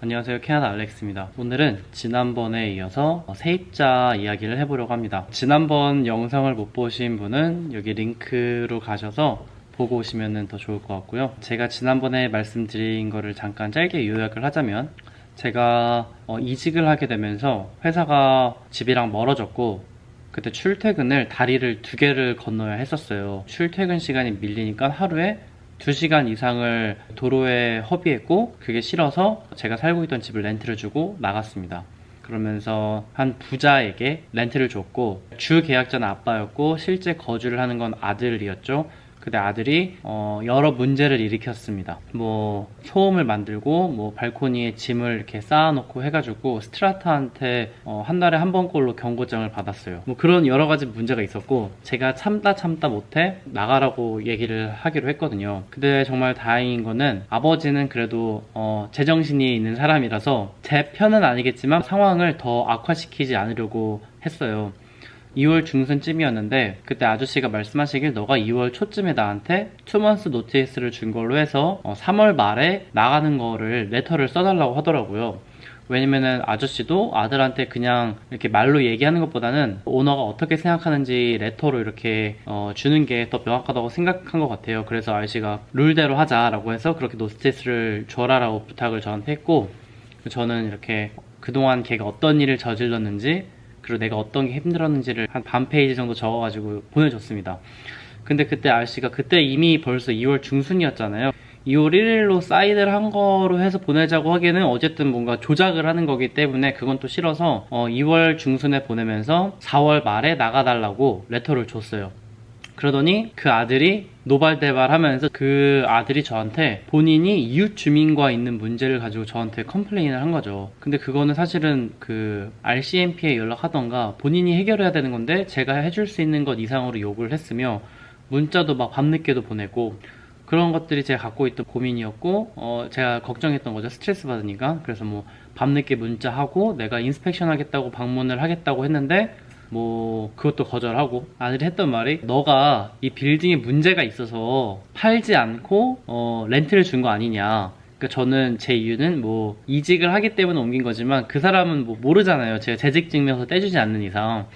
안녕하세요. 캐나다 알렉스입니다. 오늘은 지난번에 이어서 세입자 이야기를 해보려고 합니다. 지난번 영상을 못 보신 분은 여기 링크로 가셔서 보고 오시면 더 좋을 것 같고요. 제가 지난번에 말씀드린 거를 잠깐 짧게 요약을 하자면, 제가 이직을 하게 되면서 회사가 집이랑 멀어졌고, 그때 출퇴근을 다리를 2개를 건너야 했었어요. 출퇴근 시간이 밀리니까 하루에 2시간 이상을 도로에 허비했고, 그게 싫어서 제가 살고 있던 집을 렌트를 주고 나갔습니다. 그러면서 한 부자에게 렌트를 줬고, 주 계약자는 아빠였고 실제 거주를 하는 건 아들이었죠. 근데 아들이 여러 문제를 일으켰습니다. 소음을 만들고 발코니에 짐을 이렇게 쌓아놓고 해가지고 스트라타한테 한 달에 한 번꼴로 경고장을 받았어요. 그런 여러 가지 문제가 있었고, 제가 참다 못해 나가라고 얘기를 하기로 했거든요. 근데 정말 다행인 거는 아버지는 그래도 제정신이 있는 사람이라서 제 편은 아니겠지만 상황을 더 악화시키지 않으려고 했어요. 2월 중순쯤이었는데 그때 아저씨가 말씀하시길, 너가 2월 초쯤에 나한테 2month 노티스를 준 걸로 해서 3월 말에 나가는 거를 레터를 써달라고 하더라고요. 왜냐면은 아저씨도 아들한테 그냥 이렇게 말로 얘기하는 것보다는 오너가 어떻게 생각하는지 레터로 이렇게 주는 게 더 명확하다고 생각한 것 같아요. 그래서 아저씨가 룰대로 하자라고 해서 그렇게 노티스를 줘라라고 부탁을 저한테 했고, 저는 이렇게 그동안 걔가 어떤 일을 저질렀는지, 그리고 내가 어떤 게 힘들었는지를 한 반 페이지 정도 적어가지고 보내줬습니다. 근데 그때 아저씨가, 그때 이미 벌써 2월 중순이었잖아요. 2월 1일로 사인을 한 거로 해서 보내자고 하기에는 어쨌든 뭔가 조작을 하는 거기 때문에 그건 또 싫어서 2월 중순에 보내면서 4월 말에 나가달라고 레터를 줬어요. 그러더니 그 아들이 노발대발 하면서, 그 아들이 저한테 본인이 이웃 주민과 있는 문제를 가지고 저한테 컴플레인을 한 거죠. 근데 그거는 사실은 그 RCMP에 연락하던가 본인이 해결해야 되는 건데, 제가 해줄 수 있는 것 이상으로 욕을 했으며, 문자도 막 밤늦게도 보내고, 그런 것들이 제가 갖고 있던 고민이었고, 제가 걱정했던 거죠. 스트레스 받으니까. 그래서 밤늦게 문자하고 내가 인스펙션 하겠다고 방문을 하겠다고 했는데, 그것도 거절하고, 아들이 했던 말이, 너가 이 빌딩에 문제가 있어서 팔지 않고 렌트를 준 거 아니냐. 그러니까 저는 제 이유는 이직을 하기 때문에 옮긴 거지만, 그 사람은 모르잖아요. 제가 재직 증명서 떼주지 않는 이상.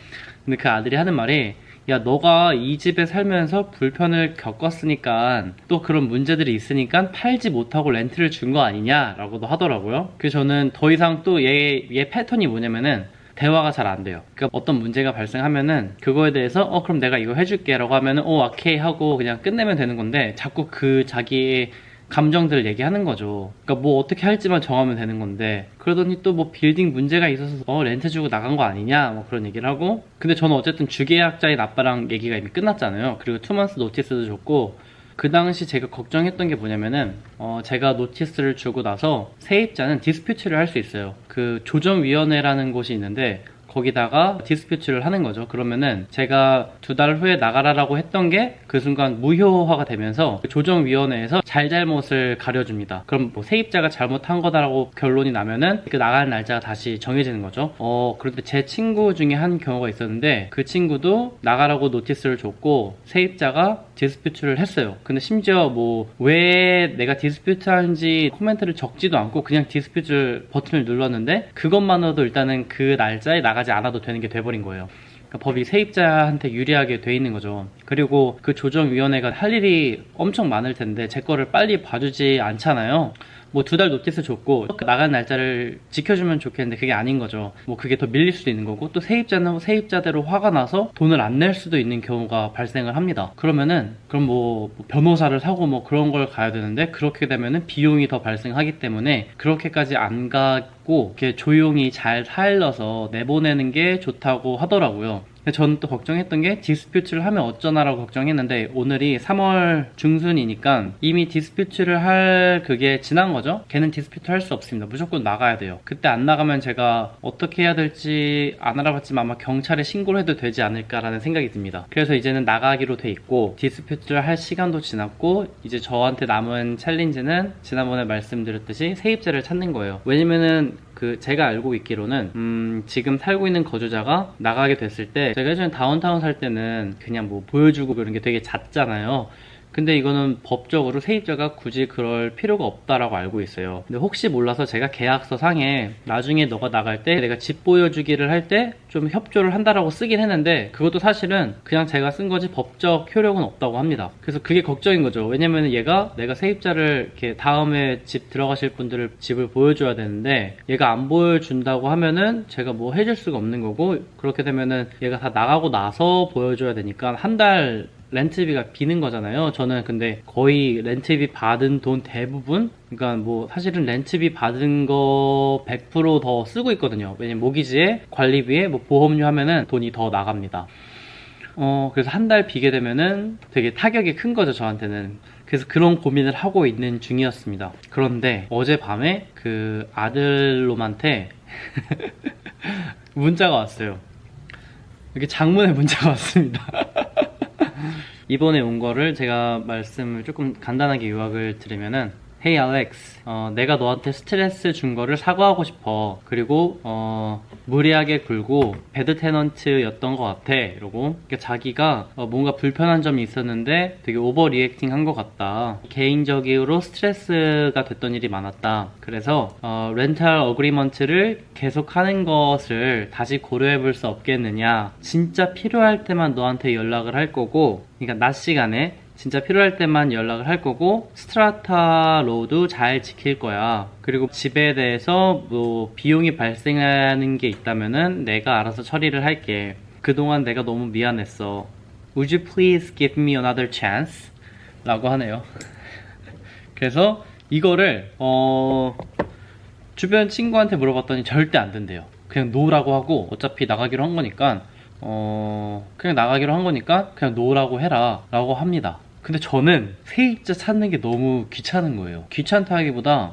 근데 그 아들이 하는 말이, 야, 너가 이 집에 살면서 불편을 겪었으니까, 또 그런 문제들이 있으니까 팔지 못하고 렌트를 준 거 아니냐 라고도 하더라고요. 그래서 저는 더 이상 또 얘 패턴이 뭐냐면은, 대화가 잘 안 돼요. 그러니까 어떤 문제가 발생하면은 그거에 대해서 그럼 내가 이거 해줄게 라고 하면은 오케이 하고 그냥 끝내면 되는 건데, 자꾸 그 자기의 감정들을 얘기하는 거죠. 그러니까 어떻게 할지만 정하면 되는 건데, 그러더니 또 빌딩 문제가 있어서 렌트 주고 나간 거 아니냐 그런 얘기를 하고. 근데 저는 어쨌든 주계약자인 아빠랑 얘기가 이미 끝났잖아요. 그리고 2month 노티스도 줬고, 그 당시 제가 걱정했던 게 뭐냐면은 제가 노티스를 주고 나서 세입자는 디스퓨트를 할 수 있어요. 그 조정위원회라는 곳이 있는데 거기다가 디스퓨트를 하는 거죠. 그러면은 제가 2달 후에 나가라라고 했던 게 그 순간 무효화가 되면서 조정위원회에서 잘잘못을 가려줍니다. 그럼 세입자가 잘못한 거다라고 결론이 나면은 그 나가는 날짜가 다시 정해지는 거죠. 그런데 제 친구 중에 한 경우가 있었는데, 그 친구도 나가라고 노티스를 줬고 세입자가 디스퓨트를 했어요. 근데 심지어 왜 내가 디스퓨트 하는지 코멘트를 적지도 않고 그냥 디스퓨트 버튼을 눌렀는데, 그것만으로도 일단은 그 날짜에 나가지 않아도 되는 게 돼버린 거예요. 그러니까 법이 세입자한테 유리하게 돼 있는 거죠. 그리고 그 조정위원회가 할 일이 엄청 많을 텐데 제 거를 빨리 봐주지 않잖아요. 2달 노티스 줬고 나가는 날짜를 지켜주면 좋겠는데 그게 아닌 거죠. 그게 더 밀릴 수도 있는 거고, 또 세입자는 세입자대로 화가 나서 돈을 안 낼 수도 있는 경우가 발생을 합니다. 그러면은 변호사를 사고 그런 걸 가야 되는데, 그렇게 되면은 비용이 더 발생하기 때문에 그렇게까지 안 가고 이렇게 조용히 잘 타일러서 내보내는 게 좋다고 하더라고요. 저는 또 걱정했던 게, 디스퓨트를 하면 어쩌나라고 걱정했는데, 오늘이 3월 중순이니까 이미 디스퓨트를 할 그게 지난 거죠. 걔는 디스퓨트 할 수 없습니다. 무조건 나가야 돼요. 그때 안 나가면 제가 어떻게 해야 될지 안 알아봤지만 아마 경찰에 신고를 해도 되지 않을까라는 생각이 듭니다. 그래서 이제는 나가기로 돼 있고, 디스퓨트를 할 시간도 지났고, 이제 저한테 남은 챌린지는 지난번에 말씀드렸듯이 세입자를 찾는 거예요. 왜냐면은 제가 알고 있기로는 지금 살고 있는 거주자가 나가게 됐을 때, 제가 예전에 다운타운 살 때는 그냥 보여주고 그런 게 되게 잦잖아요. 근데 이거는 법적으로 세입자가 굳이 그럴 필요가 없다라고 알고 있어요. 근데 혹시 몰라서 제가 계약서 상에 나중에 너가 나갈 때 내가 집 보여주기를 할 때 좀 협조를 한다라고 쓰긴 했는데, 그것도 사실은 그냥 제가 쓴 거지 법적 효력은 없다고 합니다. 그래서 그게 걱정인 거죠. 왜냐면 얘가 내가 세입자를 이렇게 다음에 집 들어가실 분들을 집을 보여줘야 되는데, 얘가 안 보여준다고 하면은 제가 뭐 해줄 수가 없는 거고, 그렇게 되면은 얘가 다 나가고 나서 보여줘야 되니까 한 달 렌트비가 비는 거잖아요. 저는 근데 거의 렌트비 받은 돈 대부분, 그러니까 뭐 사실은 렌트비 받은 거 100% 더 쓰고 있거든요. 왜냐면 모기지에 관리비에 뭐 보험료 하면은 돈이 더 나갑니다. 그래서 한 달 비게 되면은 되게 타격이 큰 거죠, 저한테는. 그래서 그런 고민을 하고 있는 중이었습니다. 그런데 어젯밤에 그 아들놈한테 문자가 왔어요. 이렇게 장문의 문자가 왔습니다. 이번에 온 거를 제가 말씀을 조금 간단하게 요약을 드리면은, Hey Alex, 내가 너한테 스트레스 준 거를 사과하고 싶어. 그리고 무리하게 굴고 배드 테넌트였던 것 같아. 이러고, 그러니까 자기가 뭔가 불편한 점이 있었는데 되게 오버 리액팅 한 것 같다. 개인적으로 스트레스가 됐던 일이 많았다. 그래서 렌탈 어그리먼트를 계속하는 것을 다시 고려해 볼 수 없겠느냐. 진짜 필요할 때만 너한테 연락을 할 거고, 그러니까 낮 시간에 진짜 필요할 때만 연락을 할 거고, 스트라타 로도 잘 지킬 거야. 그리고 집에 대해서 뭐 비용이 발생하는 게 있다면은 내가 알아서 처리를 할게. 그동안 내가 너무 미안했어. Would you please give me another chance? 라고 하네요. 그래서 이거를 주변 친구한테 물어봤더니 절대 안 된대요. 그냥 노라고 하고, 어차피 나가기로 한 거니까 그냥 나가기로 한 거니까 그냥 노라고 해라 라고 합니다. 근데 저는 세입자 찾는 게 너무 귀찮은 거예요. 귀찮다 하기보다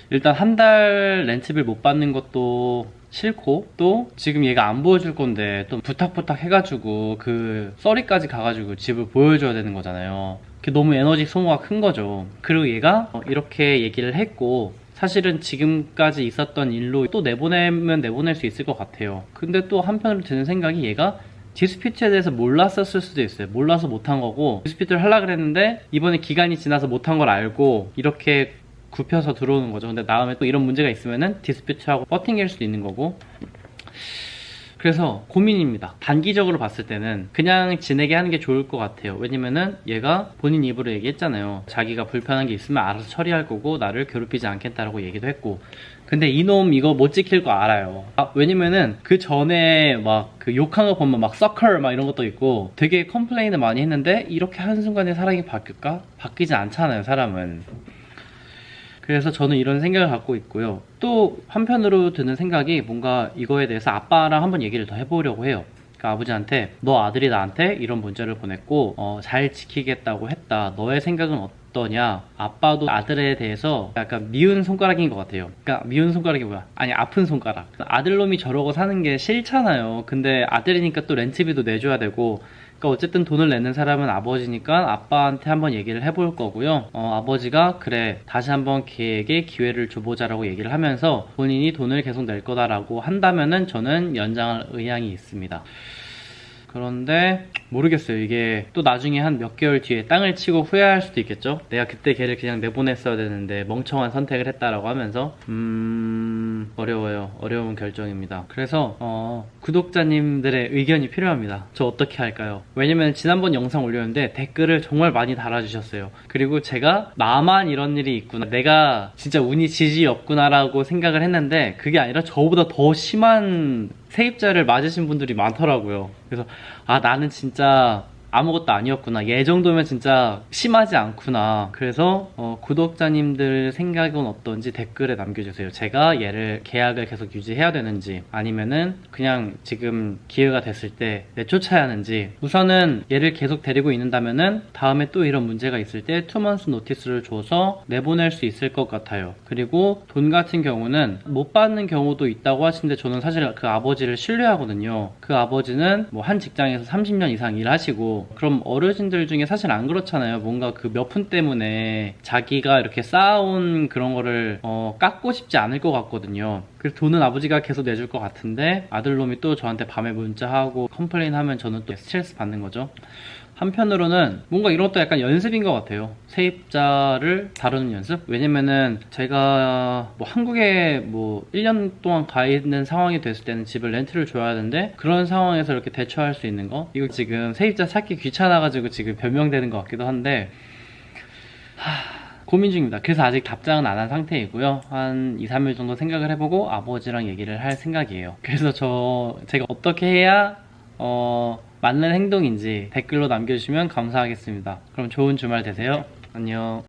일단 한 달 렌트비를 못 받는 것도 싫고, 또 지금 얘가 안 보여줄 건데 또 부탁 해가지고 그 썰이까지 가가지고 집을 보여줘야 되는 거잖아요. 그게 너무 에너지 소모가 큰 거죠. 그리고 얘가 이렇게 얘기를 했고, 사실은 지금까지 있었던 일로 또 내보내면 내보낼 수 있을 것 같아요. 근데 또 한편으로 드는 생각이, 얘가 디스피트에 대해서 몰랐었을 수도 있어요. 몰라서 못한 거고, 디스피트를 하려고 그랬는데 이번에 기간이 지나서 못한 걸 알고 이렇게 굽혀서 들어오는 거죠. 근데 다음에 또 이런 문제가 있으면은 디스피트하고 버팅일 수도 있는 거고. 그래서 고민입니다. 단기적으로 봤을 때는 그냥 지내게 하는 게 좋을 것 같아요. 왜냐면은 얘가 본인 입으로 얘기했잖아요. 자기가 불편한 게 있으면 알아서 처리할 거고 나를 괴롭히지 않겠다라고 얘기도 했고. 근데 이놈 이거 못 지킬 거 알아요. 왜냐면은 그 전에 막 그 욕한 거 보면 막 서클 막 이런 것도 있고 되게 컴플레인을 많이 했는데, 이렇게 한순간에 사람이 바뀔까? 바뀌지 않잖아요, 사람은. 그래서 저는 이런 생각을 갖고 있고요. 또 한편으로 드는 생각이, 뭔가 이거에 대해서 아빠랑 한번 얘기를 더 해보려고 해요. 그러니까 아버지한테, 너 아들이 나한테 이런 문자를 보냈고 잘 지키겠다고 했다. 너의 생각은 어떠냐? 아빠도 아들에 대해서 약간 미운 손가락인 것 같아요. 그러니까 미운 손가락이 뭐야? 아니, 아픈 손가락. 아들놈이 저러고 사는 게 싫잖아요. 근데 아들이니까 또 렌트비도 내줘야 되고, 그러니까 어쨌든 돈을 내는 사람은 아버지니까 아빠한테 한번 얘기를 해볼 거고요. 아버지가 그래, 다시 한번 걔에게 기회를 줘보자라고 얘기를 하면서 본인이 돈을 계속 낼 거다라고 한다면은 저는 연장할 의향이 있습니다. 그런데 모르겠어요. 이게 또 나중에 한 몇 개월 뒤에 땅을 치고 후회할 수도 있겠죠. 내가 그때 걔를 그냥 내보냈어야 되는데 멍청한 선택을 했다라고 하면서 어려워요. 어려운 결정입니다. 그래서 구독자님들의 의견이 필요합니다. 저 어떻게 할까요? 왜냐면 지난번 영상 올렸는데 댓글을 정말 많이 달아주셨어요. 그리고 제가 나만 이런 일이 있구나, 내가 진짜 운이 지지 없구나라고 생각을 했는데, 그게 아니라 저보다 더 심한 세입자를 맞으신 분들이 많더라고요. 그래서 나는 진짜 아무것도 아니었구나, 얘 정도면 진짜 심하지 않구나. 그래서 구독자님들 생각은 어떤지 댓글에 남겨주세요. 제가 얘를 계약을 계속 유지해야 되는지, 아니면은 그냥 지금 기회가 됐을 때 내쫓아야 하는지. 우선은 얘를 계속 데리고 있는다면은 다음에 또 이런 문제가 있을 때 2months 노티스를 줘서 내보낼 수 있을 것 같아요. 그리고 돈 같은 경우는 못 받는 경우도 있다고 하시는데, 저는 사실 그 아버지를 신뢰하거든요. 그 아버지는 뭐 한 직장에서 30년 이상 일하시고, 그럼 어르신들 중에 사실 안 그렇잖아요. 뭔가 그 몇 푼 때문에 자기가 이렇게 쌓아온 그런 거를 깎고 싶지 않을 것 같거든요. 그래서 돈은 아버지가 계속 내줄 것 같은데, 아들놈이 또 저한테 밤에 문자하고 컴플레인 하면 저는 또 스트레스 받는 거죠. 한편으로는 뭔가 이런 것도 약간 연습인 것 같아요. 세입자를 다루는 연습? 왜냐면은 제가 뭐 한국에 뭐 1년 동안 가 있는 상황이 됐을 때는 집을 렌트를 줘야 하는데, 그런 상황에서 이렇게 대처할 수 있는 거? 이거 지금 세입자 찾기 귀찮아가지고 지금 변명되는 것 같기도 한데, 고민 중입니다. 그래서 아직 답장은 안 한 상태이고요. 한 2, 3일 정도 생각을 해보고 아버지랑 얘기를 할 생각이에요. 그래서 제가 어떻게 해야 맞는 행동인지 댓글로 남겨주시면 감사하겠습니다. 그럼 좋은 주말 되세요. 안녕.